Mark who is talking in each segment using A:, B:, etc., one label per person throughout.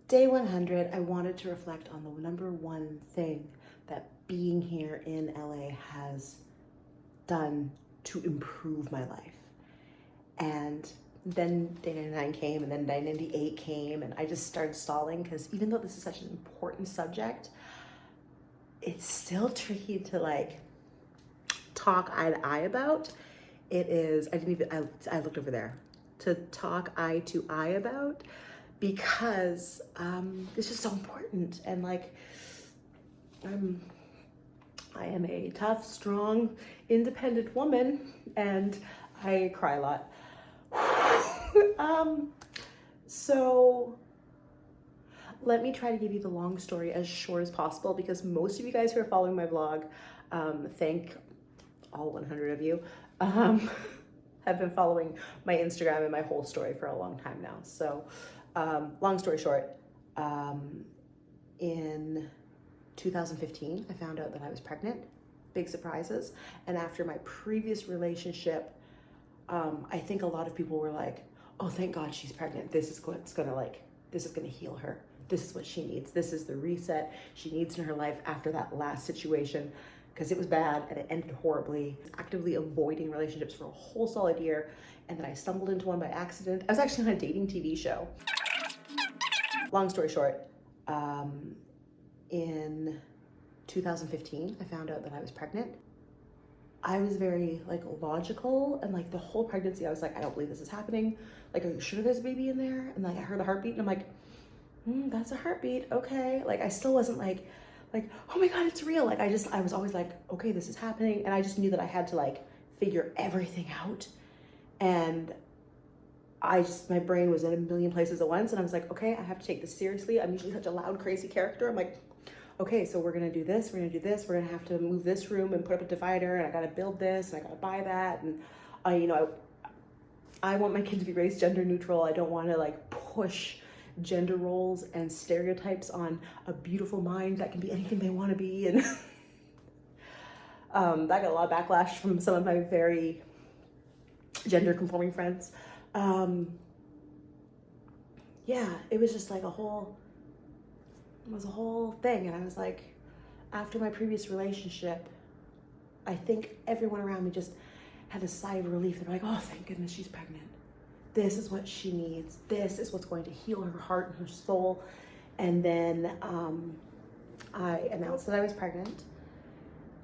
A: Day 100, I wanted to reflect on the number one thing that being here in LA has done to improve my life. And then day 99 came, and then day 98 came, and I just started stalling because even though this is such an important subject, it's still tricky to like talk eye to eye about. It is, I looked over there, to talk eye to eye about, because it's just so important. And like, I am a tough, strong, independent woman, and I cry a lot. So let me try to give you the long story as short as possible, because most of you guys who are following my vlog, thank all 100 of you, have been following my Instagram and my whole story for a long time now. So long story short, in 2015, I found out that I was pregnant. Big surprises. And after my previous relationship, I think a lot of people were like, oh, thank God she's pregnant. This is gonna heal her. This is what she needs. This is the reset she needs in her life after that last situation, because it was bad and it ended horribly. Actively avoiding relationships for a whole solid year. And then I stumbled into one by accident. I was actually on a dating TV show. Long story short, in 2015, I found out that I was pregnant. I was very like logical, and like the whole pregnancy, I was like, I don't believe this is happening. Like, are you sure there's a baby in there? And like, I heard a heartbeat, and I'm like, that's a heartbeat, okay. Like, I still wasn't like, oh my God, it's real. Like, I was always like, okay, this is happening. And I just knew that I had to like figure everything out. And my brain was in a million places at once. And I was like, okay, I have to take this seriously. I'm usually such a loud, crazy character. I'm like, okay, so we're gonna do this, we're gonna do this, we're gonna have to move this room and put up a divider, and I gotta build this, and I gotta buy that. And I want my kids to be raised gender neutral. I don't wanna like push gender roles and stereotypes on a beautiful mind that can be anything they wanna be. And I got a lot of backlash from some of my very gender conforming friends. Yeah, it was just like a whole thing. And I was like, after my previous relationship, I think everyone around me just had a sigh of relief. They're like, oh, thank goodness she's pregnant. This is what she needs. This is what's going to heal her heart and her soul. And then I announced that I was pregnant.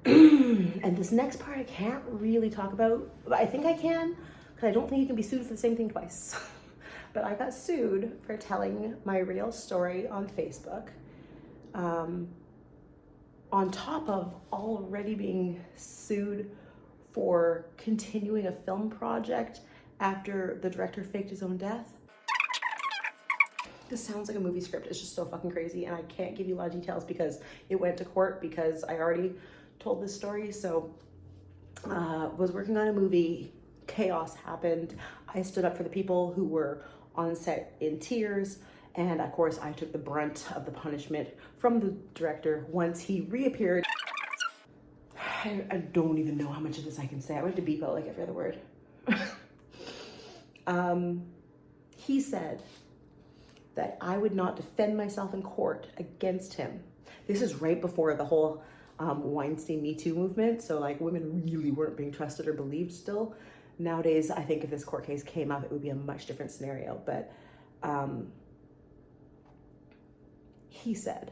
A: And this next part I can't really talk about, but I think I can, because I don't think you can be sued for the same thing twice. But I got sued for telling my real story on Facebook. On top of already being sued for continuing a film project after the director faked his own death. This sounds like a movie script. It's just so fucking crazy, and I can't give you a lot of details because it went to court, because I already told this story. So was working on a movie, chaos happened. I stood up for the people who were on set in tears. And of course, I took the brunt of the punishment from the director once he reappeared. I don't even know how much of this I can say. I went to beep out like every other word. He said that I would not defend myself in court against him. This is right before the whole Weinstein Me Too movement. So like, women really weren't being trusted or believed still. Nowadays, I think if this court case came up, it would be a much different scenario. But he said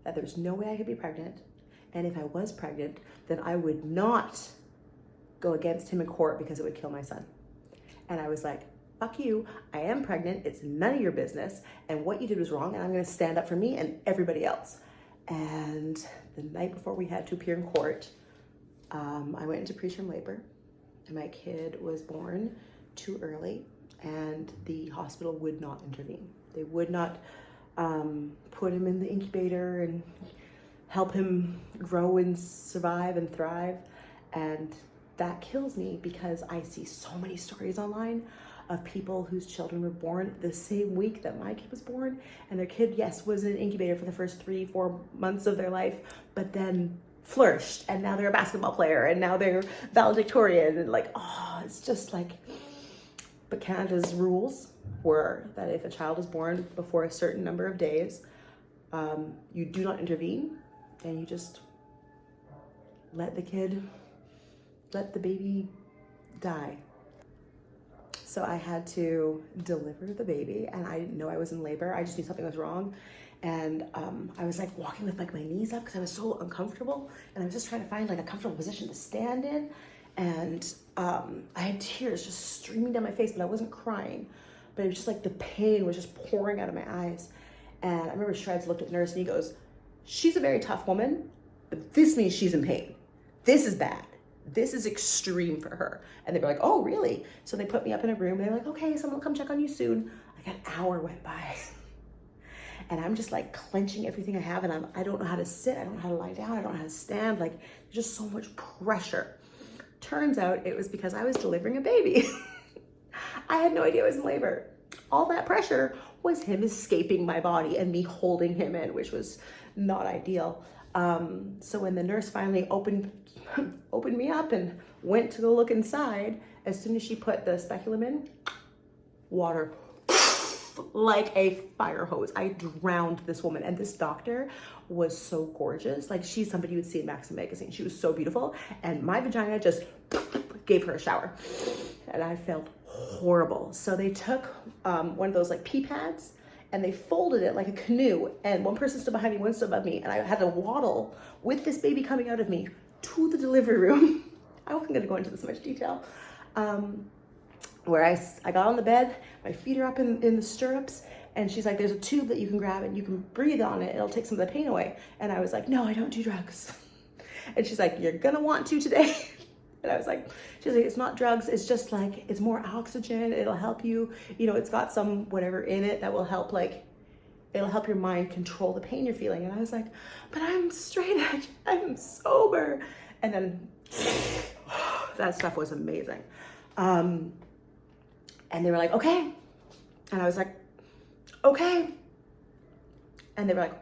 A: that there's no way I could be pregnant, and if I was pregnant, then I would not go against him in court because it would kill my son. And I was like, fuck you, I am pregnant, it's none of your business, and what you did was wrong, and I'm gonna stand up for me and everybody else. And the night before we had to appear in court, I went into preterm labor, and my kid was born too early, and the hospital would not intervene. They would not put him in the incubator and help him grow and survive and thrive. And that kills me, because I see so many stories online of people whose children were born the same week that my kid was born, and their kid, yes, was in an incubator for the first 3-4 months of their life, but then flourished, and now they're a basketball player, and now they're valedictorian, and like, oh, it's just like, But Canada's rules were that if a child is born before a certain number of days, you do not intervene, and you just let the baby die. So I had to deliver the baby, and I didn't know I was in labor. I just knew something was wrong. And I was like walking with like my knees up because I was so uncomfortable, and I was just trying to find like a comfortable position to stand in. And I had tears just streaming down my face, but I wasn't crying. But it was just like the pain was just pouring out of my eyes. And I remember Shreds looked at the nurse and he goes, "She's a very tough woman, but this means she's in pain. This is bad. This is extreme for her." And they were like, "Oh, really?" So they put me up in a room and they were like, "Okay, someone will come check on you soon." Like an hour went by. And I'm just like clenching everything I have, and I don't know how to sit, I don't know how to lie down, I don't know how to stand. Like there's just so much pressure. Turns out it was because I was delivering a baby. I had no idea I was in labor. All that pressure was him escaping my body and me holding him in, which was not ideal. So when the nurse finally opened me up and went to go look inside, as soon as she put the speculum in, water like a fire hose. I drowned this woman, and this doctor was so gorgeous. Like she's somebody you would see in Maxim magazine. She was so beautiful, and my vagina just gave her a shower, and I felt horrible. So they took one of those like pee pads and they folded it like a canoe, and one person stood behind me, one stood above me, and I had to waddle with this baby coming out of me to the delivery room. I wasn't going to go into this much detail. Where I got on the bed, my feet are up in the stirrups, and she's like, "There's a tube that you can grab and you can breathe on it. It'll take some of the pain away." And I was like, "No, I don't do drugs." And she's like, "You're gonna want to today." And I was like, she's like, "It's not drugs. It's just like, it's more oxygen. It'll help you. You know, it's got some whatever in it that will help, like, it'll help your mind control the pain you're feeling." And I was like, "But I'm straight edge. I'm sober." And then that stuff was amazing. And they were like, "Okay." And I was like, "Okay." And they were like,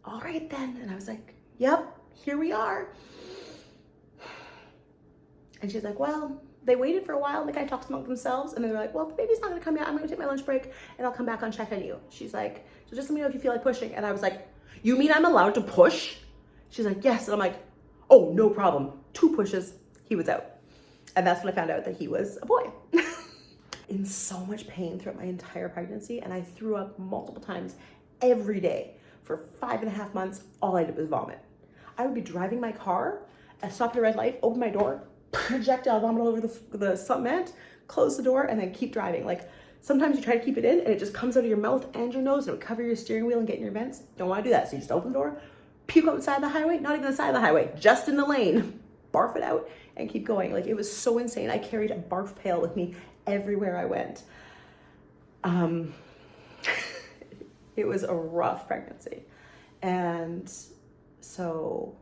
A: "All right then." And I was like, "Yep, here we are." And she's like, "Well," they waited for a while and they kind of talked among themselves, and they were like, "Well, the baby's not gonna come yet. I'm gonna take my lunch break and I'll come back and check on you." She's like, "So just let me know if you feel like pushing." And I was like, "You mean I'm allowed to push?" She's like, "Yes." And I'm like, "Oh, no problem." 2 pushes, he was out. And that's when I found out that he was a boy. In so much pain throughout my entire pregnancy, and I threw up multiple times every day for 5.5 months. All I did was vomit. I would be driving my car, I stopped at a red light, open my door, projectile vomit all over the cement, close the door, and then keep driving. Like sometimes you try to keep it in and it just comes out of your mouth and your nose, and it would cover your steering wheel and get in your vents. Don't want to do that. So you just open the door, puke out the side of the highway, not even the side of the highway, just in the lane, barf it out and keep going. Like it was so insane. I carried a barf pail with me everywhere I went. It was a rough pregnancy. And so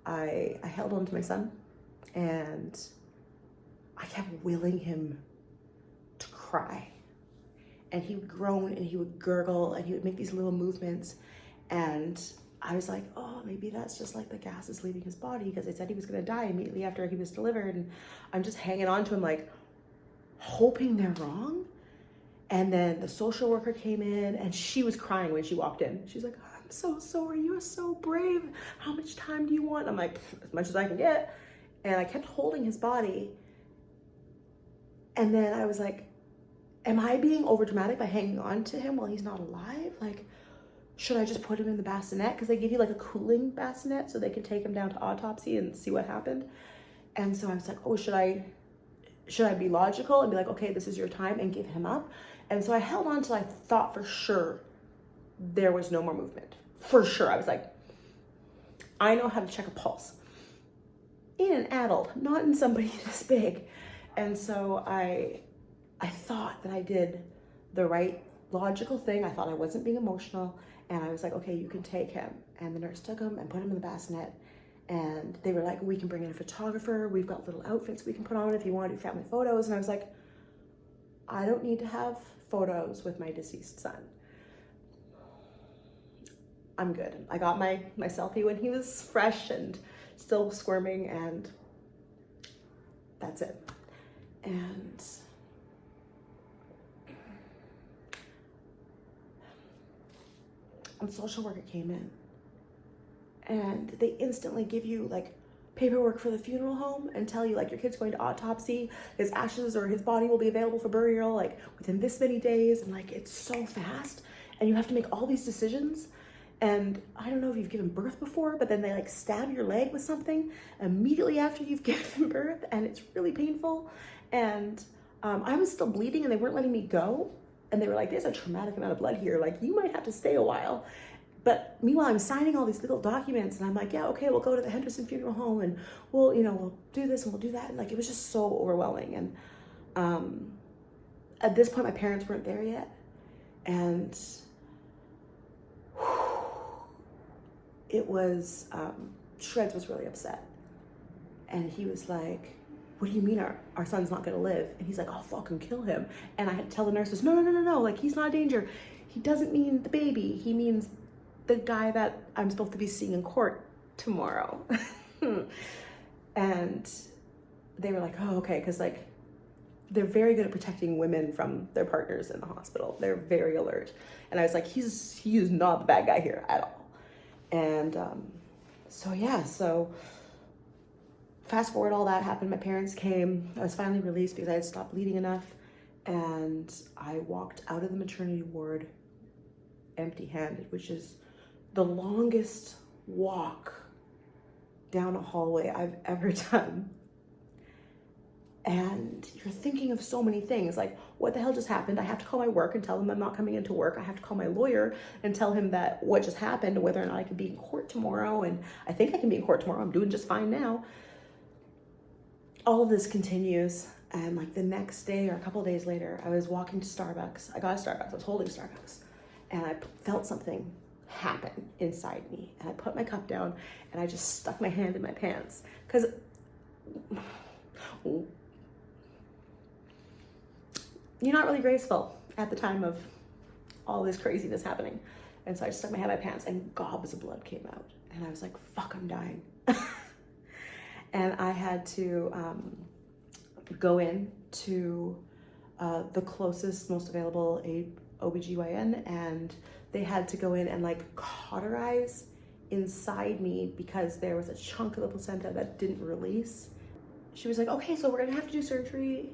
A: I held on to my son, and I kept willing him to cry. And he would groan and he would gurgle and he would make these little movements. And I was like, "Oh, maybe that's just like the gas is leaving his body," because they said he was gonna die immediately after he was delivered. And I'm just hanging on to him, like hoping they're wrong. And then the social worker came in and she was crying when she walked in. She's like, "I'm so sorry, you're so brave. How much time do you want?" I'm like, "As much as I can get." And I kept holding his body. And then I was like, am I being over dramatic by hanging on to him while he's not alive? Like, should I just put him in the bassinet? Because they give you like a cooling bassinet so they can take him down to autopsy and see what happened. And so I was like, oh, should I be logical and be like, "Okay, this is your time," and give him up? And so I held on till I thought for sure there was no more movement. For sure. I was like, I know how to check a pulse in an adult, not in somebody this big. And so I thought that I did the right logical thing. I thought I wasn't being emotional. And I was like, "Okay, you can take him." And the nurse took him and put him in the bassinet. And they were like, "We can bring in a photographer. We've got little outfits we can put on if you want to do family photos." And I was like, I don't need to have photos with my deceased son. I'm good. I got my selfie when he was fresh and still squirming, and that's it. And and social worker came in, and they instantly give you like paperwork for the funeral home and tell you like your kid's going to autopsy, his ashes or his body will be available for burial like within this many days, and like it's so fast, and you have to make all these decisions. And I don't know if you've given birth before, but then they like stab your leg with something immediately after you've given birth, and it's really painful. And I was still bleeding and they weren't letting me go, and they were like, there's a traumatic amount of blood here, like you might have to stay a while. But meanwhile, I'm signing all these little documents, and I'm like, yeah, okay, we'll go to the Henderson Funeral Home, and we'll do this and we'll do that. And like, it was just so overwhelming. And at this point, my parents weren't there yet. And it was, Shreds was really upset. And he was like, what do you mean our son's not gonna live? And he's like, I'll fucking kill him. And I had to tell the nurses, no, like he's not a danger. He doesn't mean the baby, he means the guy that I'm supposed to be seeing in court tomorrow. And they were like, oh, okay, because like they're very good at protecting women from their partners in the hospital. They're very alert. And I was like, he is not the bad guy here at all. And so fast forward, all that happened. My parents came. I was finally released because I had stopped bleeding enough. And I walked out of the maternity ward empty-handed, which is the longest walk down a hallway I've ever done. And you're thinking of so many things, like, what the hell just happened? I have to call my work and tell them I'm not coming into work. I have to call my lawyer and tell him that what just happened and whether or not I can be in court tomorrow. And I think I can be in court tomorrow. I'm doing just fine now. All of this continues. And like the next day or a couple of days later, I was walking to Starbucks. I got a Starbucks. I was holding Starbucks. And I felt something happen inside me. And I put my cup down and I just stuck my hand in my pants. Because you're not really graceful at the time of all this craziness happening. And so I just stuck my hand in my pants and gobs of blood came out. And I was like, fuck, I'm dying. And I had to go in to the closest, most available OBGYN, and they had to go in and like cauterize inside me because there was a chunk of the placenta that didn't release. She was like, okay, so we're gonna have to do surgery.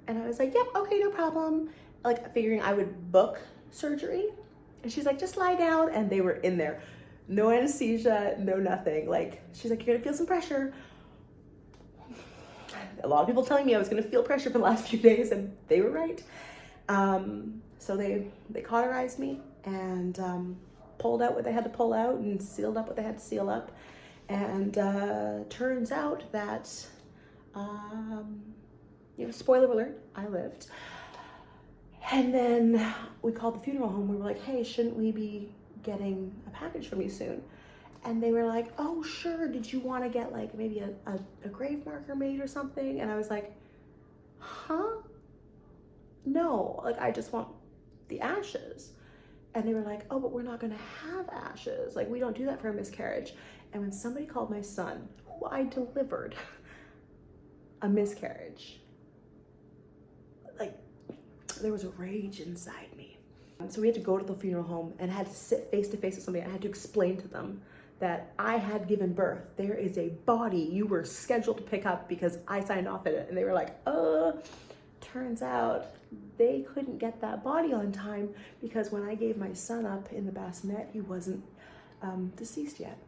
A: And I was like, yep, okay, no problem. Like figuring I would book surgery. And she's like, just lie down. And they were in there. No anesthesia, no nothing. Like, she's like, you're gonna feel some pressure. A lot of people telling me I was gonna feel pressure for the last few days, and they were right. So they cauterized me and pulled out what they had to pull out and sealed up what they had to seal up. And turns out that, spoiler alert, I lived. And then we called the funeral home. We were like, hey, shouldn't we be getting a package from you soon? And they were like, oh, sure. Did you want to get like maybe a grave marker made or something? And I was like, huh? No, like I just want the ashes. And they were like, oh, but we're not going to have ashes. Like, we don't do that for a miscarriage. And when somebody called my son, who I delivered, a miscarriage, like there was a rage inside me. So we had to go to the funeral home and had to sit face to face with somebody. I had to explain to them that I had given birth. There is a body you were scheduled to pick up because I signed off on it. And they were like, turns out they couldn't get that body on time because when I gave my son up in the bassinet, he wasn't deceased yet.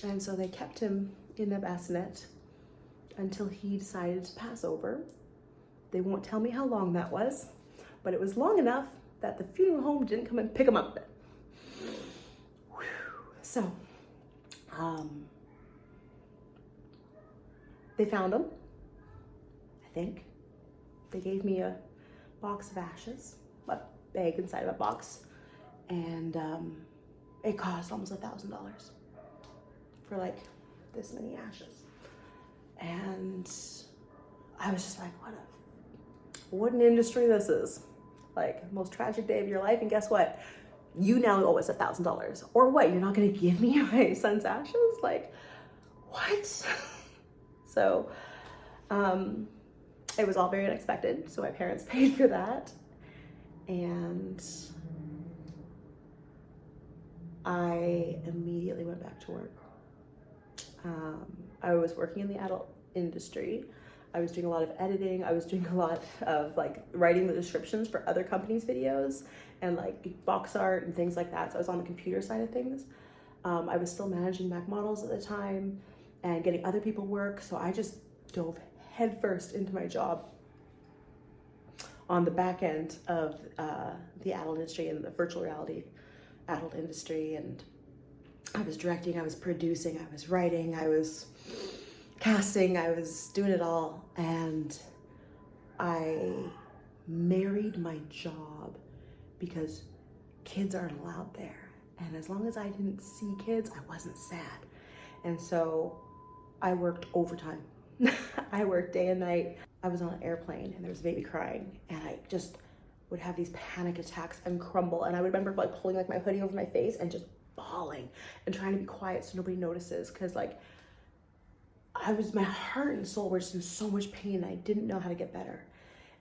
A: And so they kept him in the bassinet until he decided to pass over. They won't tell me how long that was, but it was long enough that the funeral home didn't come and pick him up. So, they found him, I think. They gave me a box of ashes, a bag inside of a box, and it cost almost $1,000 for like this many ashes. And I was just like, what an industry this is. Like, most tragic day of your life, and guess what? You now owe us $1,000. Or what, you're not gonna give me my son's ashes? Like, what? So, it was all very unexpected. So my parents paid for that. And I immediately went back to work. I was working in the adult industry. I was doing a lot of editing. I was doing a lot of like writing the descriptions for other companies' videos and like box art and things like that. So I was on the computer side of things. I was still managing Mac models at the time and getting other people work. So I just dove headfirst into my job on the back end of the adult industry and the virtual reality adult industry. And I was directing, I was producing, I was writing, I was casting, I was doing it all. And I married my job because kids aren't allowed there. And as long as I didn't see kids, I wasn't sad. And so I worked overtime. I worked day and night. I was on an airplane and there was a baby crying and I just would have these panic attacks and crumble. And I would remember like pulling like my hoodie over my face and just bawling and trying to be quiet so nobody notices, because like my heart and soul were just in so much pain and I didn't know how to get better.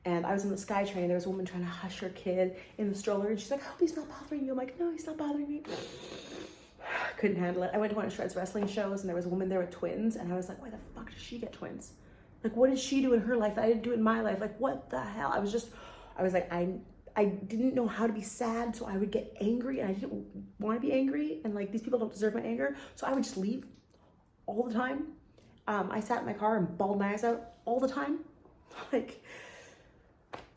A: And I was in the SkyTrain and there was a woman trying to hush her kid in the stroller and she's like, I hope he's not bothering you. I'm like, no, he's not bothering me. Couldn't handle it. I went to one of Shred's wrestling shows and there was a woman there with twins and I was like, why the fuck does she get twins? Like, what did she do in her life that I didn't do in my life? Like, what the hell? I was like, I didn't know how to be sad, so I would get angry and I didn't want to be angry and like these people don't deserve my anger, so I would just leave all the time. I sat in my car and bawled my eyes out all the time. Like,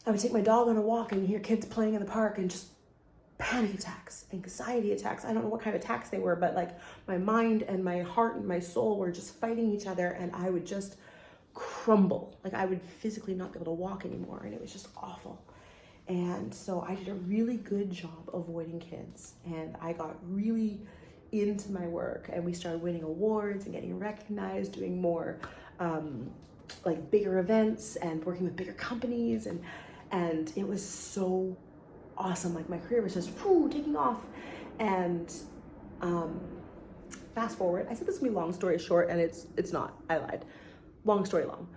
A: I would take my dog on a walk and hear kids playing in the park and just panic attacks, anxiety attacks. I don't know what kind of attacks they were, but like my mind and my heart and my soul were just fighting each other and I would just crumble. Like I would physically not be able to walk anymore and it was just awful. And so I did a really good job avoiding kids and I got really into my work and we started winning awards and getting recognized, doing more like bigger events and working with bigger companies and it was so awesome. Like my career was just taking off. And fast forward, I said this would be long story short and it's not, I lied. Long story long.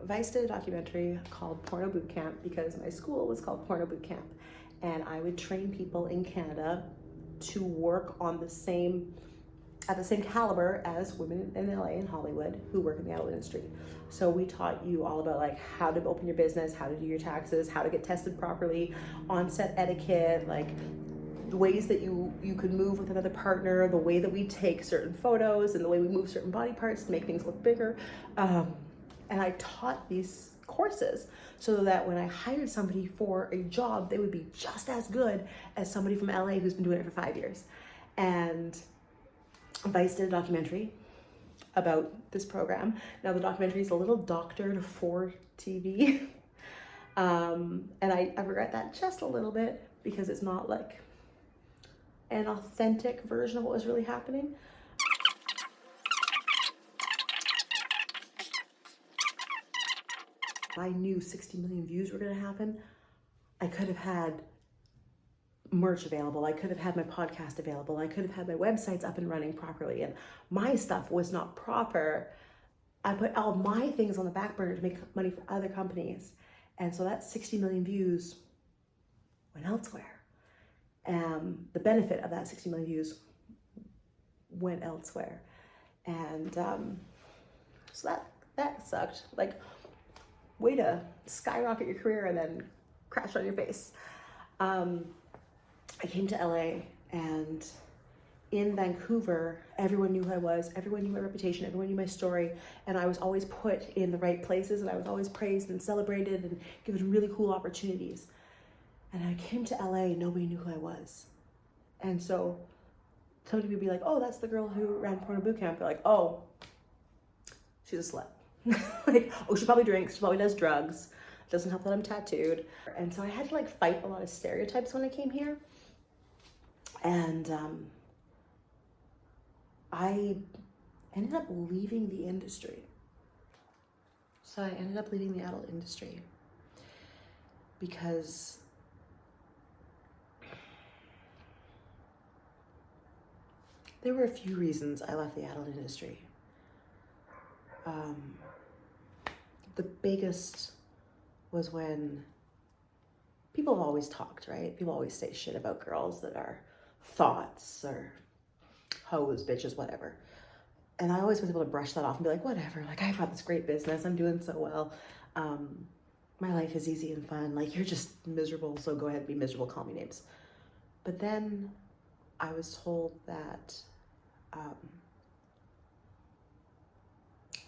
A: Vice did a documentary called Porno Boot Camp because my school was called Porno Boot Camp and I would train people in Canada to work on at the same caliber as women in LA and Hollywood who work in the adult industry. So we taught you all about like how to open your business, how to do your taxes, how to get tested properly, on-set etiquette, like the ways that you could move with another partner, the way that we take certain photos and the way we move certain body parts to make things look bigger. And I taught these courses so that when I hired somebody for a job, they would be just as good as somebody from LA who's been doing it for 5 years. And Vice did a documentary about this program. Now the documentary is a little doctored for TV. And I regret that just a little bit because it's not like an authentic version of what was really happening. If I knew 60 million views were gonna happen, I could have had merch available. I could have had my podcast available. I could have had my websites up and running properly. And my stuff was not proper. I put all my things on the back burner to make money for other companies. And so that 60 million views went elsewhere. The benefit of that 60 million views went elsewhere. And so that sucked. Like, way to skyrocket your career and then crash on your face. I came to LA and in Vancouver, everyone knew who I was, everyone knew my reputation, everyone knew my story, and I was always put in the right places and I was always praised and celebrated and given really cool opportunities. And I came to LA, nobody knew who I was. And so somebody would be like, oh, that's the girl who ran Porno Boot Camp. They're like, oh, she's a slut. Like, oh, she probably drinks, she probably does drugs. It doesn't help that I'm tattooed. And so I had to like fight a lot of stereotypes when I came here. And I ended up leaving the industry. So I ended up leaving the adult industry because there were a few reasons I left the adult industry. The biggest was when people have always talked, right? People always say shit about girls that are thoughts or hoes, bitches, whatever. And I always was able to brush that off and be like, whatever, like I've got this great business, I'm doing so well. My life is easy and fun. Like, you're just miserable, so go ahead and be miserable, call me names. But then I was told that,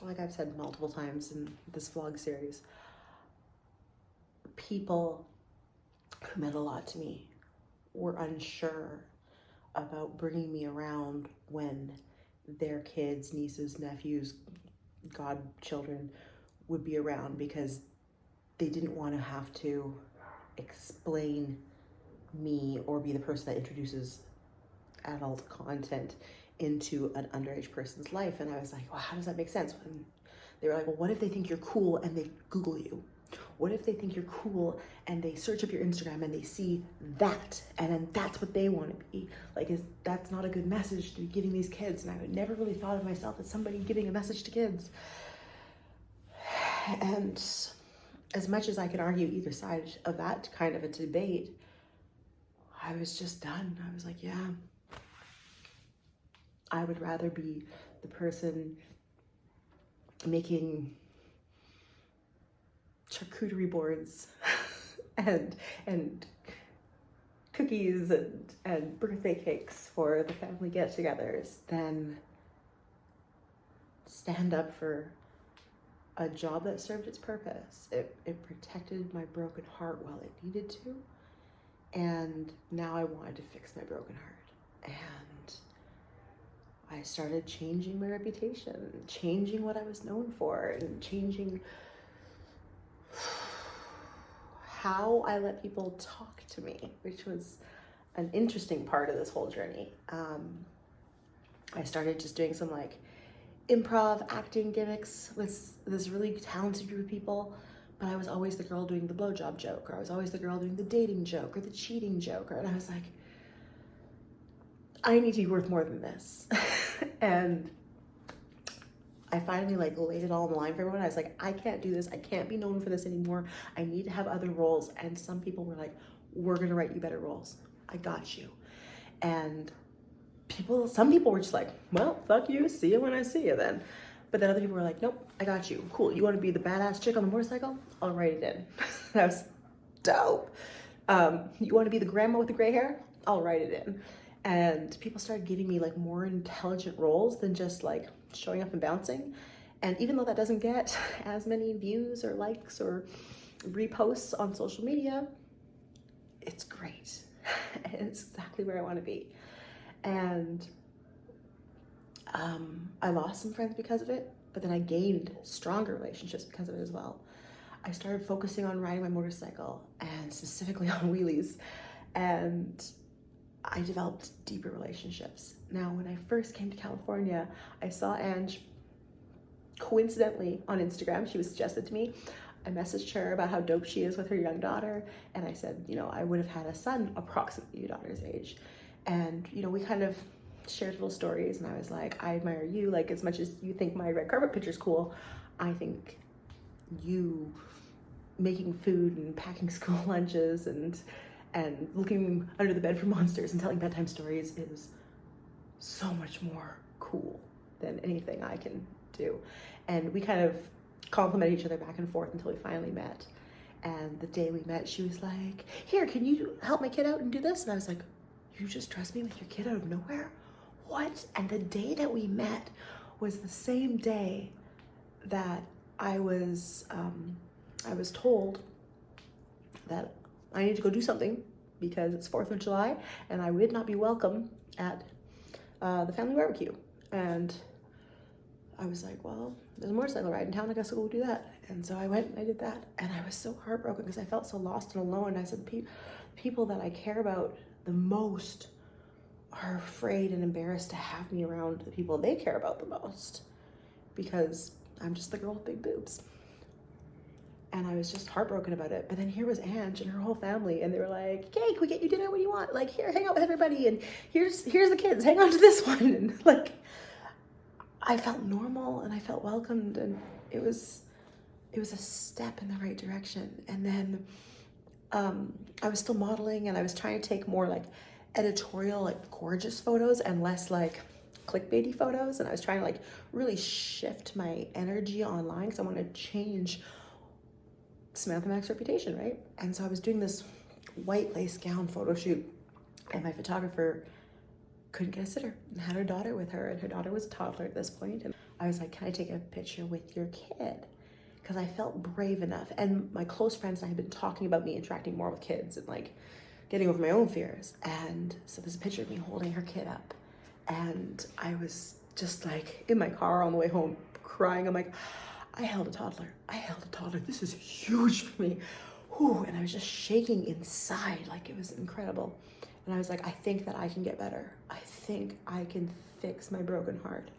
A: like I've said multiple times in this vlog series, people who meant a lot to me were unsure about bringing me around when their kids, nieces, nephews, godchildren would be around, because they didn't want to have to explain me or be the person that introduces adult content into an underage person's life. And I was like, well, how does that make sense? And they were like, well, what if they think you're cool and they Google you? What if they think you're cool and they search up your Instagram and they see that, and then that's what they want to be? Like, that's not a good message to be giving these kids. And I would never really thought of myself as somebody giving a message to kids. And as much as I could argue either side of that kind of a debate, I was just done. I was like, yeah, I would rather be the person making charcuterie boards and cookies and birthday cakes for the family get-togethers than stand up for a job that served its purpose. It protected my broken heart while it needed to, and now I wanted to fix my broken heart. And I started changing my reputation, changing what I was known for, and changing how I let people talk to me, which was an interesting part of this whole journey. I started just doing some like improv acting gimmicks with this really talented group of people, but I was always the girl doing the blowjob joke, or I was always the girl doing the dating joke or the cheating joke, and I was like, I need to be worth more than this. And I finally like laid it all on the line for everyone. I was like, I can't do this. I can't be known for this anymore. I need to have other roles. And some people were like, we're gonna write you better roles. I got you. And some people were just like, well, fuck you, see you when I see you then. But then other people were like, nope, I got you. Cool, you wanna be the badass chick on the motorcycle? I'll write it in. That was dope. You wanna be the grandma with the gray hair? I'll write it in. And people started giving me like more intelligent roles than just like showing up and bouncing. And even though that doesn't get as many views or likes or reposts on social media, it's great. It's exactly where I want to be. And I lost some friends because of it, but then I gained stronger relationships because of it as well. I started focusing on riding my motorcycle, and specifically on wheelies, and I developed deeper relationships. Now, when I first came to California, I saw Ange coincidentally on Instagram. She was suggested to me. I messaged her about how dope she is with her young daughter, and I said, you know, I would have had a son approximately your daughter's age. And, you know, we kind of shared little stories, and I was like, I admire you. Like, as much as you think my red carpet picture's cool, I think you making food and packing school lunches and looking under the bed for monsters and telling bedtime stories is so much more cool than anything I can do. And we kind of complimented each other back and forth until we finally met. And the day we met, she was like, here, can you help my kid out and do this? And I was like, you just trust me with your kid out of nowhere? What? And the day that we met was the same day that I was told that I need to go do something because it's 4th of July and I would not be welcome at the family barbecue. And I was like, well, there's a motorcycle ride in town, I guess I'll go do that. And so I went and I did that. And I was so heartbroken because I felt so lost and alone. I said, people that I care about the most are afraid and embarrassed to have me around the people they care about the most, because I'm just the girl with big boobs. And I was just heartbroken about it. But then here was Ange and her whole family, and they were like, "Okay, can we get you dinner? What do you want? Like, here, hang out with everybody, and here's the kids. Hang on to this one." And like, I felt normal and I felt welcomed, and it was a step in the right direction. And then I was still modeling, and I was trying to take more like editorial, like gorgeous photos and less like clickbaity photos. And I was trying to like really shift my energy online because I want to change Samantha Mac's reputation, right? And so I was doing this white lace gown photo shoot, and my photographer couldn't get a sitter and had her daughter with her, and her daughter was a toddler at this point. And I was like, can I take a picture with your kid? Because I felt brave enough. And my close friends and I had been talking about me interacting more with kids and like getting over my own fears. And so there's a picture of me holding her kid up. And I was just like in my car on the way home crying. I'm like, I held a toddler. I held a toddler. This is huge for me. Whew. And I was just shaking inside. Like it was incredible. And I was like, I think that I can get better. I think I can fix my broken heart.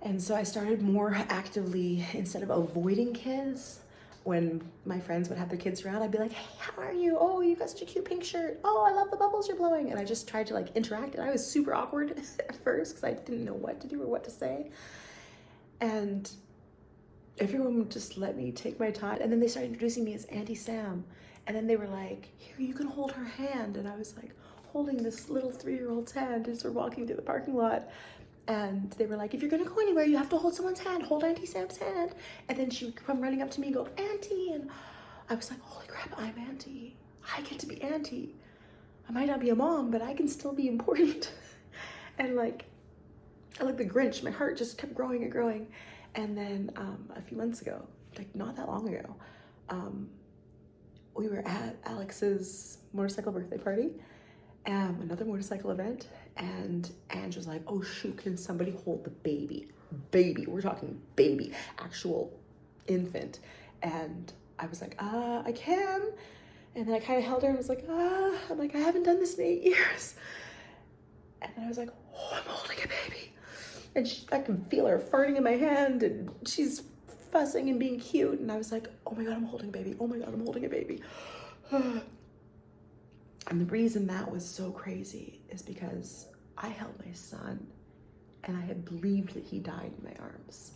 A: And so I started more actively, instead of avoiding kids, when my friends would have their kids around, I'd be like, hey, how are you? Oh, you got such a cute pink shirt. Oh, I love the bubbles you're blowing. And I just tried to like interact. And I was super awkward at first because I didn't know what to do or what to say. And everyone would just let me take my time. And then they started introducing me as Auntie Sam. And then they were like, here, you can hold her hand. And I was like holding this little 3-year-old's hand as we're walking through the parking lot. And they were like, if you're gonna go anywhere, you have to hold someone's hand. Hold Auntie Sam's hand. And then she would come running up to me and go, Auntie. And I was like, holy crap, I'm Auntie. I get to be Auntie. I might not be a mom, but I can still be important. And like, I like the Grinch, my heart just kept growing and growing. And then a few months ago, like not that long ago, we were at Alex's motorcycle birthday party, another motorcycle event, and Ange was like, oh shoot, can somebody hold the baby? Baby, we're talking baby, actual infant. And I was like, I can. And then I kind of held her and was like, I'm like, I haven't done this in 8 years. And then I was like, oh, I'm holding a baby. And I can feel her farting in my hand, and she's fussing and being cute. And I was like, oh my God, I'm holding a baby. Oh my God, I'm holding a baby. And the reason that was so crazy is because I held my son and I had believed that he died in my arms.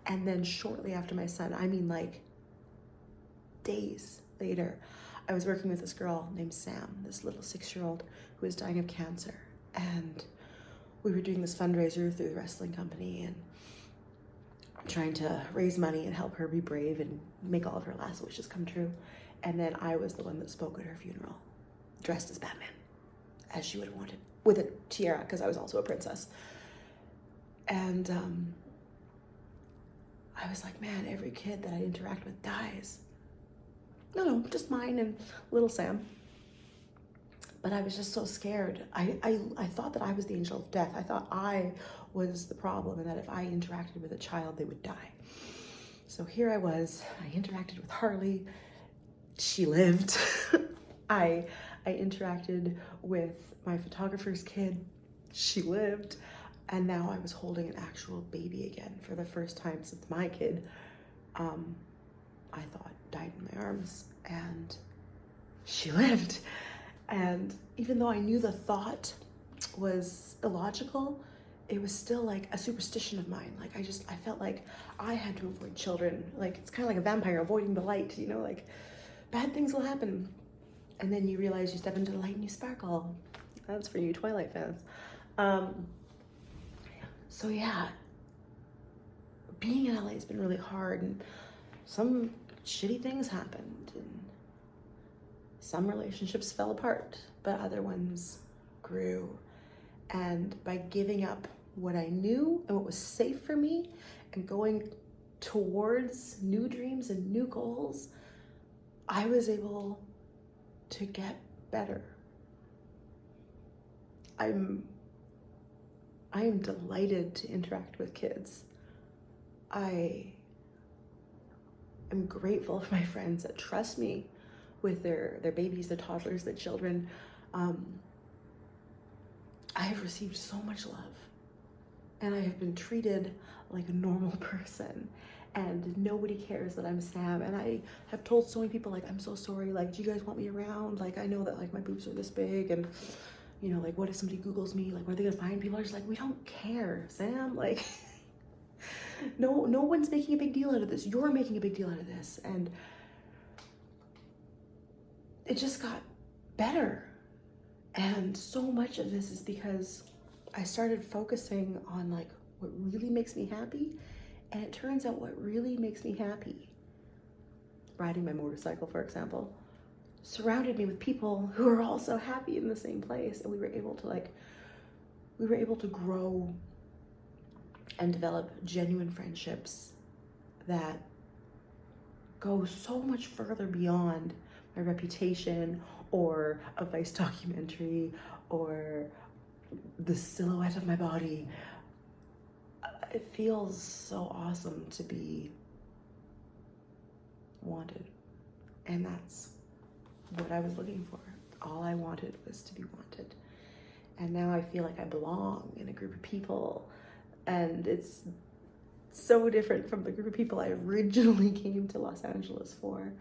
A: And then shortly after my son, I mean like days later, I was working with this girl named Sam, this little 6-year-old who was dying of cancer. And we were doing this fundraiser through the wrestling company and trying to raise money and help her be brave and make all of her last wishes come true. And then I was the one that spoke at her funeral, dressed as Batman, as she would have wanted, with a tiara, because I was also a princess. And I was like, man, every kid that I interact with dies. No, just mine and little Sam. But I was just so scared. I thought that I was the angel of death. I thought I was the problem, and that if I interacted with a child, they would die. So here I was, I interacted with Harley. She lived. I interacted with my photographer's kid. She lived. And now I was holding an actual baby again for the first time since my kid, I thought, died in my arms. And she lived. And even though I knew the thought was illogical, it was still like a superstition of mine. Like I felt like I had to avoid children. Like it's kind of like a vampire avoiding the light, you know, like bad things will happen. And then you realize you step into the light and you sparkle. That's for you Twilight fans. So yeah, being in LA has been really hard, and some shitty things happened, and some relationships fell apart, but other ones grew. And by giving up what I knew and what was safe for me and going towards new dreams and new goals, I was able to get better. I am delighted to interact with kids. I am grateful for my friends that trust me with their babies, their toddlers, their children. I have received so much love, and I have been treated like a normal person, and nobody cares that I'm Sam. And I have told so many people, like, I'm so sorry, like, do you guys want me around? Like, I know that like my boobs are this big, and you know, like, what if somebody Googles me? Like, what are they gonna find? People are just like, we don't care, Sam. Like, no one's making a big deal out of this. You're making a big deal out of this. And it just got better. And so much of this is because I started focusing on like what really makes me happy. And it turns out what really makes me happy, riding my motorcycle, for example, surrounded me with people who are also happy in the same place. And we were able to grow and develop genuine friendships that go so much further beyond my reputation or a Vice documentary or the silhouette of my body. It feels so awesome to be wanted. And that's what I was looking for. All I wanted was to be wanted. And now I feel like I belong in a group of people. And it's so different from the group of people I originally came to Los Angeles for.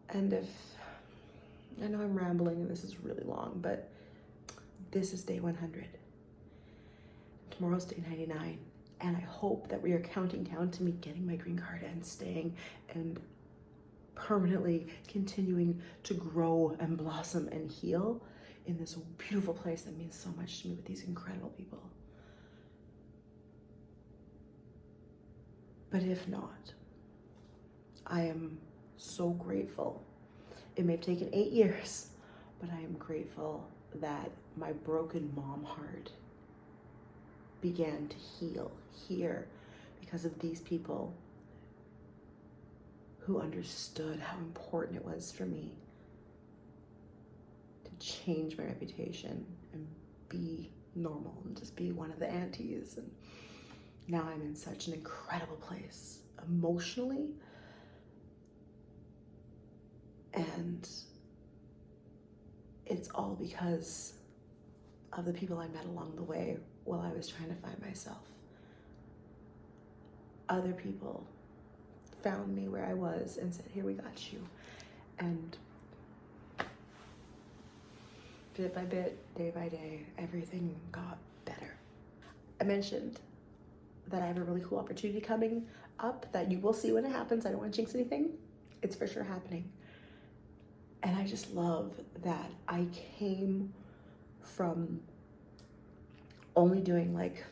A: And if, I know I'm rambling and this is really long, but this is day 100. Tomorrow's day 99. And I hope that we are counting down to me getting my green card and staying and permanently continuing to grow and blossom and heal in this beautiful place that means so much to me with these incredible people. But if not, I am so grateful. It may have taken 8 years, but I am grateful that my broken mom heart began to heal here because of these people who understood how important it was for me to change my reputation and be normal and just be one of the aunties. And now I'm in such an incredible place emotionally, and it's all because of the people I met along the way while I was trying to find myself. Other people found me where I was and said, here, we got you. And bit by bit, day by day, everything got better. I mentioned that I have a really cool opportunity coming up that you will see when it happens. I don't want to jinx anything. It's for sure happening. And I just love that I came from only doing like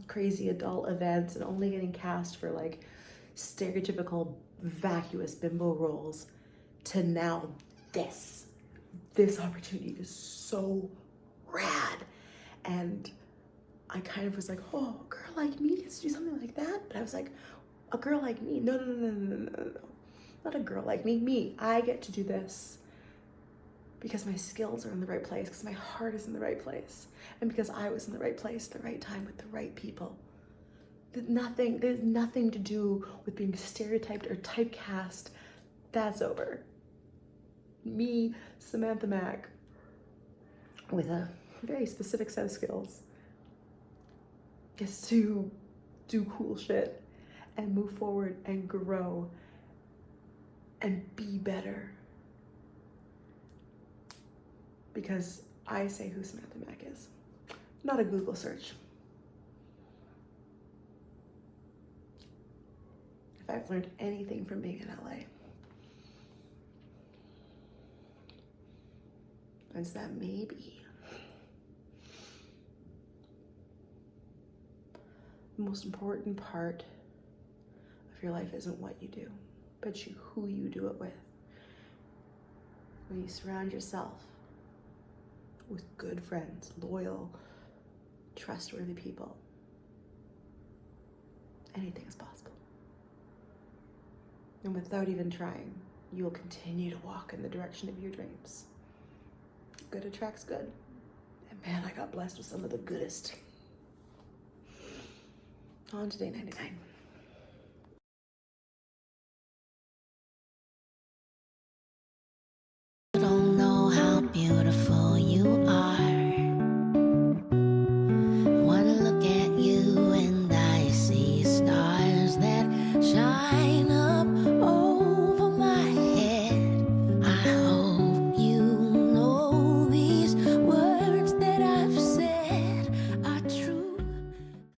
A: crazy adult events and only getting cast for like stereotypical vacuous bimbo roles to now this opportunity is so rad. And I kind of was like, oh, a girl like me gets to do something like that. But I was like, a girl like me, no, not a girl like me, I get to do this because my skills are in the right place, because my heart is in the right place, and because I was in the right place at the right time with the right people. There's nothing to do with being stereotyped or typecast. That's over. Me, Samantha Mack, with a very specific set of skills, gets to do cool shit and move forward and grow and be better. Because I say who Samantha Mack is, not a Google search. If I've learned anything from being in LA, it's that maybe the most important part of your life isn't what you do, but who you do it with. When you surround yourself with good friends, loyal, trustworthy people, anything is possible. And without even trying, you will continue to walk in the direction of your dreams. Good attracts good. And man, I got blessed with some of the goodest. On to day 99.